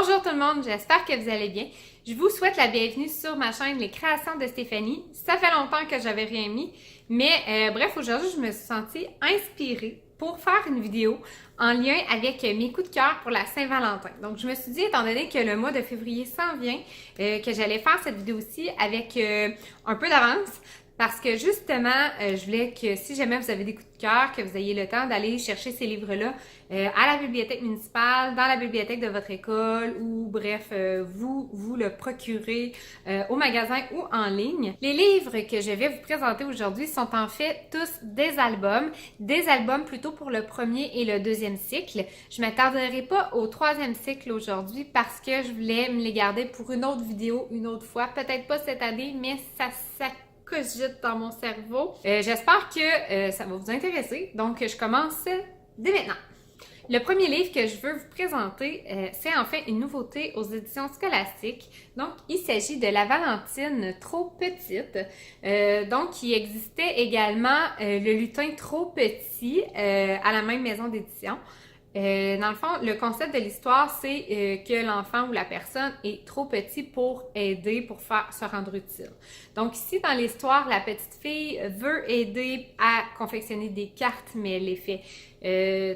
Bonjour tout le monde, j'espère que vous allez bien. Je vous souhaite la bienvenue sur ma chaîne Les Créations de Stéphanie. Ça fait longtemps que j'avais rien mis, mais bref, aujourd'hui, je me suis sentie inspirée pour faire une vidéo en lien avec mes coups de cœur pour la Saint-Valentin. Donc, je me suis dit, étant donné que le mois de février s'en vient, que j'allais faire cette vidéo-ci avec un peu d'avance. Parce que justement, je voulais que si jamais vous avez des coups de cœur, que vous ayez le temps d'aller chercher ces livres-là à la bibliothèque municipale, dans la bibliothèque de votre école ou bref, vous le procurez au magasin ou en ligne. Les livres que je vais vous présenter aujourd'hui sont en fait tous des albums plutôt pour le premier et le deuxième cycle. Je ne m'attarderai pas au troisième cycle aujourd'hui parce que je voulais me les garder pour une autre vidéo, une autre fois. Peut-être pas cette année, mais ça cogite dans mon cerveau. J'espère que ça va vous intéresser. Donc, je commence dès maintenant. Le premier livre que je veux vous présenter, c'est en fait une nouveauté aux éditions scolastiques. Donc, il s'agit de La Valentine trop petite. Donc, il existait également Le Lutin trop petit à la même maison d'édition. Dans le fond, le concept de l'histoire, c'est que l'enfant ou la personne est trop petit pour aider, pour se rendre utile. Donc ici, dans l'histoire, la petite fille veut aider à confectionner des cartes, mais elle les fait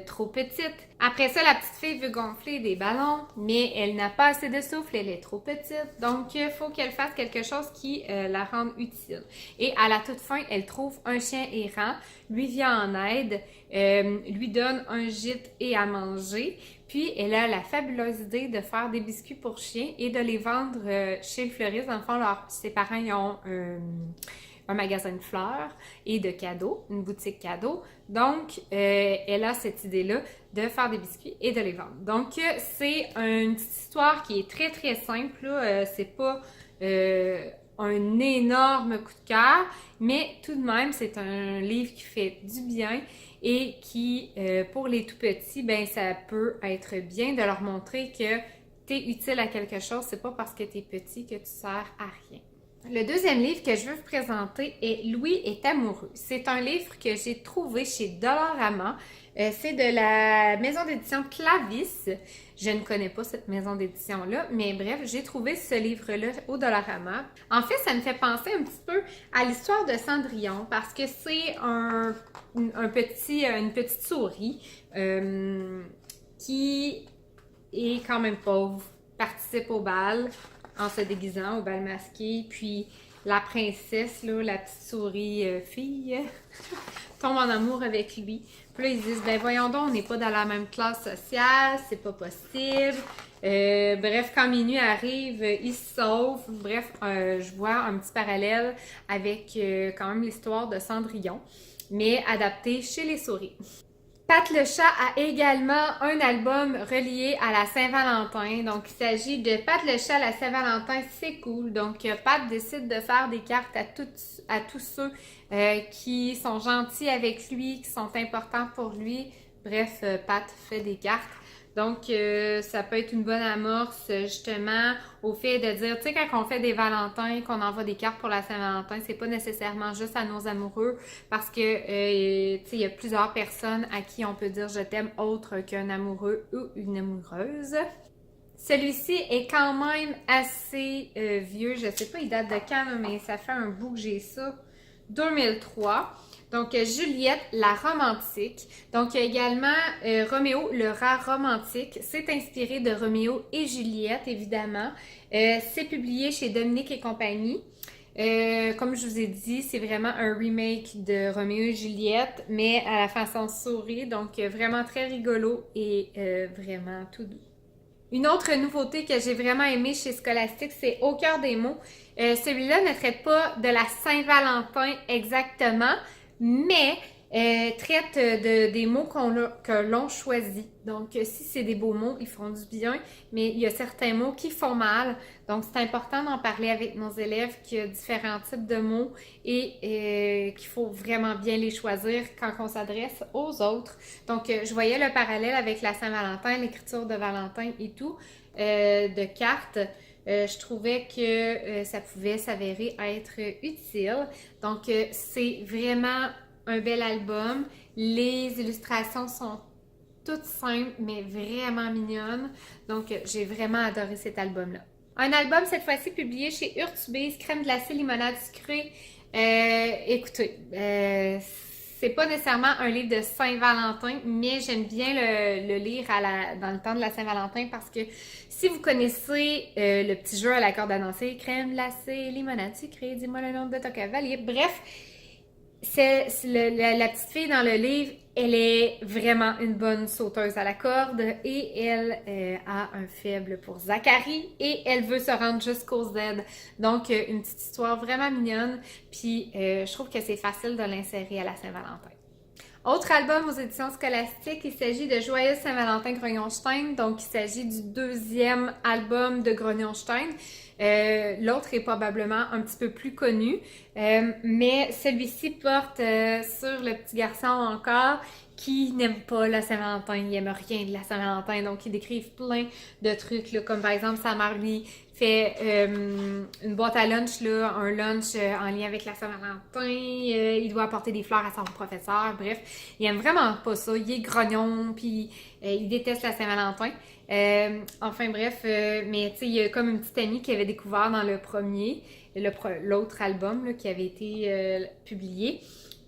trop petites. Après ça, la petite fille veut gonfler des ballons, mais elle n'a pas assez de souffle, elle est trop petite. Donc, il faut qu'elle fasse quelque chose qui la rende utile. Et à la toute fin, elle trouve un chien errant, lui vient en aide, lui donne un gîte et à manger. Puis, elle a la fabuleuse idée de faire des biscuits pour chiens et de les vendre chez le fleuriste. Dans le fond, ses parents ils ont un magasin de fleurs et de cadeaux, une boutique cadeaux. Donc, elle a cette idée-là de faire des biscuits et de les vendre. Donc, c'est une petite histoire qui est très, très simple. C'est pas un énorme coup de cœur, mais tout de même, c'est un livre qui fait du bien et qui, pour les tout petits, ben ça peut être bien de leur montrer que tu es utile à quelque chose. C'est pas parce que tu es petit que tu sers à rien. Le deuxième livre que je veux vous présenter est Louis est amoureux. C'est un livre que j'ai trouvé chez Dollarama. C'est de la maison d'édition Clavis. Je ne connais pas cette maison d'édition-là, mais bref, j'ai trouvé ce livre-là au Dollarama. En fait, ça me fait penser un petit peu à l'histoire de Cendrillon parce que c'est une petite souris qui est quand même pauvre, participe au bal en se déguisant au bal masqué, puis la princesse, là, la petite souris fille, tombe en amour avec lui. Puis là, ils disent, ben voyons donc, on n'est pas dans la même classe sociale, c'est pas possible. Bref, quand minuit arrive, il se sauve. Bref, je vois un petit parallèle avec quand même l'histoire de Cendrillon, mais adapté chez les souris. Pat le chat a également un album relié à la Saint-Valentin. Donc, il s'agit de Pat le chat à la Saint-Valentin, c'est cool. Donc, Pat décide de faire des cartes à tous ceux qui sont gentils avec lui, qui sont importants pour lui. Bref, Pat fait des cartes. Donc, ça peut être une bonne amorce, justement, au fait de dire, tu sais, quand on fait des Valentins, qu'on envoie des cartes pour la Saint-Valentin, c'est pas nécessairement juste à nos amoureux, parce que, tu sais, il y a plusieurs personnes à qui on peut dire « je t'aime » autre qu'un amoureux ou une amoureuse. Celui-ci est quand même assez vieux, je sais pas, il date de quand, mais ça fait un bout que j'ai ça, 2003. Donc, Juliette, la romantique. Donc, il y a également Roméo, le rat romantique. C'est inspiré de Roméo et Juliette, évidemment. C'est publié chez Dominique et compagnie. Comme je vous ai dit, c'est vraiment un remake de Roméo et Juliette, mais à la façon souris. Donc, vraiment très rigolo et vraiment tout doux. Une autre nouveauté que j'ai vraiment aimée chez Scholastic, c'est Au cœur des mots. Celui-là ne traite pas de la Saint-Valentin exactement, mais traite des mots que l'on choisit. Donc, si c'est des beaux mots, ils font du bien, mais il y a certains mots qui font mal. Donc, c'est important d'en parler avec nos élèves qu'il y a différents types de mots et qu'il faut vraiment bien les choisir quand on s'adresse aux autres. Donc, je voyais le parallèle avec la Saint-Valentin, l'écriture de Valentin et tout, de cartes. Je trouvais que ça pouvait s'avérer être utile. Donc, c'est vraiment un bel album. Les illustrations sont toute simple, mais vraiment mignonne. Donc, j'ai vraiment adoré cet album-là. Un album, cette fois-ci, publié chez Urtubise, crème glacée, limonade sucrée. Écoutez, c'est pas nécessairement un livre de Saint-Valentin, mais j'aime bien le lire dans le temps de la Saint-Valentin parce que si vous connaissez le petit jeu à la corde à danser, crème glacée, limonade sucrée, dis-moi le nom de ton cavalier, bref, la petite fille dans le livre, elle est vraiment une bonne sauteuse à la corde et elle a un faible pour Zacharie et elle veut se rendre jusqu'au Z. Donc, une petite histoire vraiment mignonne. Puis, je trouve que c'est facile de l'insérer à la Saint-Valentin. Autre album aux éditions scolastiques, il s'agit de Joyeuse Saint-Valentin Grognonstein. Donc, il s'agit du deuxième album de Grognonstein. L'autre est probablement un petit peu plus connu, mais celui-ci porte sur le petit garçon encore qui n'aime pas la Saint-Valentin, il n'aime rien de la Saint-Valentin, donc ils décrivent plein de trucs, là, comme par exemple sa mère lui fait une boîte à lunch, là, un lunch en lien avec la Saint-Valentin, il doit apporter des fleurs à son professeur, bref, il aime vraiment pas ça, il est grognon, puis il déteste la Saint-Valentin. Enfin bref, mais tu sais, il y a comme une petite amie qui avait découvert dans le premier, l'autre album là, qui avait été publié.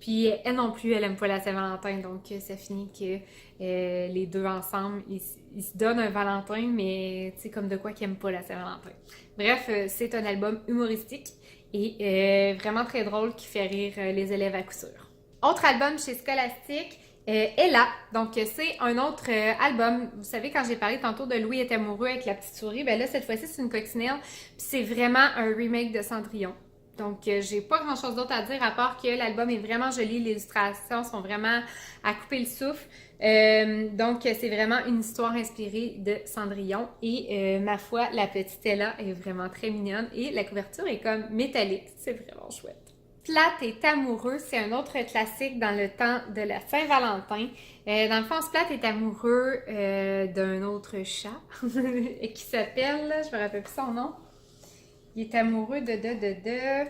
Puis elle non plus, elle aime pas la Saint-Valentin, donc ça finit que les deux ensemble, ils se donnent un Valentin, mais tu sais, comme de quoi qu'ils aiment pas la Saint-Valentin. Bref, c'est un album humoristique et vraiment très drôle qui fait rire les élèves à coup sûr. Autre album chez Scholastique, Ella, donc c'est un autre album. Vous savez, quand j'ai parlé tantôt de Louis est amoureux avec la petite souris, ben là, cette fois-ci, c'est une coccinelle, puis c'est vraiment un remake de Cendrillon. Donc, j'ai pas grand-chose d'autre à dire à part que l'album est vraiment joli, les illustrations sont vraiment à couper le souffle. Donc, c'est vraiment une histoire inspirée de Cendrillon et ma foi, la petite Ella est vraiment très mignonne et la couverture est comme métallique, c'est vraiment chouette. Splat est amoureux, c'est un autre classique dans le temps de la Saint-Valentin. Dans le fond, Splat est amoureux d'un autre chat qui s'appelle, je me rappelle plus son nom. Il est amoureux de...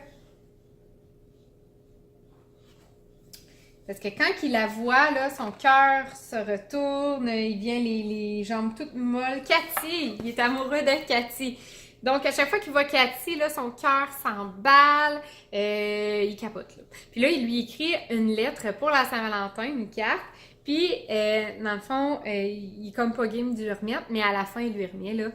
Parce que quand il la voit, là, son cœur se retourne, il vient les jambes toutes molles. Cathy! Il est amoureux de Cathy. Donc, à chaque fois qu'il voit Cathy, là, son cœur s'emballe, il capote, là. Puis là, il lui écrit une lettre pour la Saint-Valentin, une carte. Puis, dans le fond, il est comme pas game de lui remettre, mais à la fin, il lui remet, là.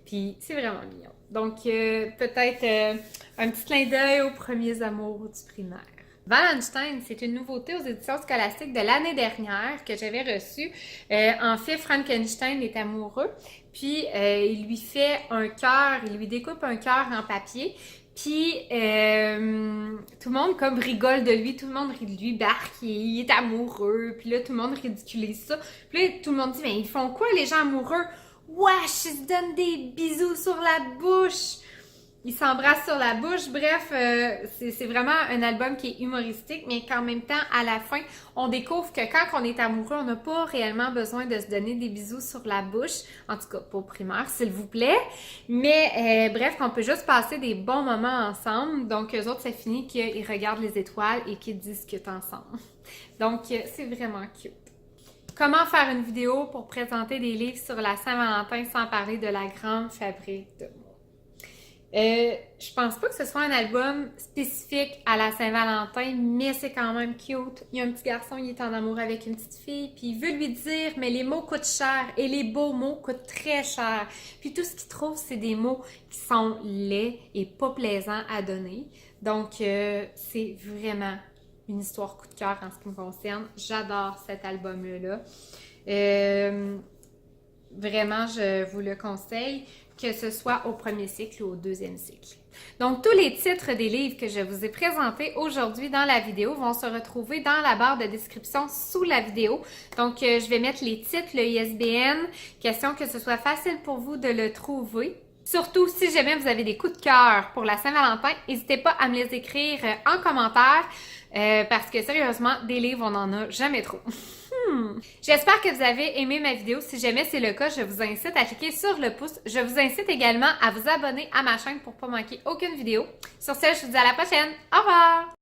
Puis, c'est vraiment mignon. Donc, peut-être un petit clin d'œil aux premiers amours du primaire. Wallenstein, c'est une nouveauté aux éditions scolastiques de l'année dernière que j'avais reçue. En fait, Frankenstein est amoureux, puis il lui fait un cœur, il lui découpe un cœur en papier, puis tout le monde comme rigole de lui, tout le monde rit de lui, barque, il est amoureux, puis là tout le monde ridiculise ça. Puis là tout le monde dit, mais ils font quoi les gens amoureux? Wesh, ils se donnent des bisous sur la bouche! Ils s'embrassent sur la bouche. Bref, c'est vraiment un album qui est humoristique, mais qu'en même temps, à la fin, on découvre que quand on est amoureux, on n'a pas réellement besoin de se donner des bisous sur la bouche. En tout cas, pas au primaire, s'il vous plaît. Mais bref, qu'on peut juste passer des bons moments ensemble. Donc, eux autres, ça finit qu'ils regardent les étoiles et qu'ils discutent ensemble. Donc, c'est vraiment cute. Comment faire une vidéo pour présenter des livres sur la Saint-Valentin sans parler de la grande fabrique de mots? Je pense pas que ce soit un album spécifique à la Saint-Valentin, mais c'est quand même cute. Il y a un petit garçon, il est en amour avec une petite fille, puis il veut lui dire, mais les mots coûtent cher et les beaux mots coûtent très cher. Puis tout ce qu'il trouve, c'est des mots qui sont laids et pas plaisants à donner. Donc, c'est vraiment une histoire coup de cœur en ce qui me concerne. J'adore cet album-là. Vraiment, je vous le conseille, que ce soit au premier cycle ou au deuxième cycle. Donc, tous les titres des livres que je vous ai présentés aujourd'hui dans la vidéo vont se retrouver dans la barre de description sous la vidéo. Donc, je vais mettre les titres, le ISBN, question que ce soit facile pour vous de le trouver. Surtout, si jamais vous avez des coups de cœur pour la Saint-Valentin, n'hésitez pas à me les écrire en commentaire parce que sérieusement, des livres, on n'en a jamais trop. J'espère que vous avez aimé ma vidéo. Si jamais c'est le cas, je vous incite à cliquer sur le pouce. Je vous incite également à vous abonner à ma chaîne pour ne pas manquer aucune vidéo. Sur ce, je vous dis à la prochaine. Au revoir!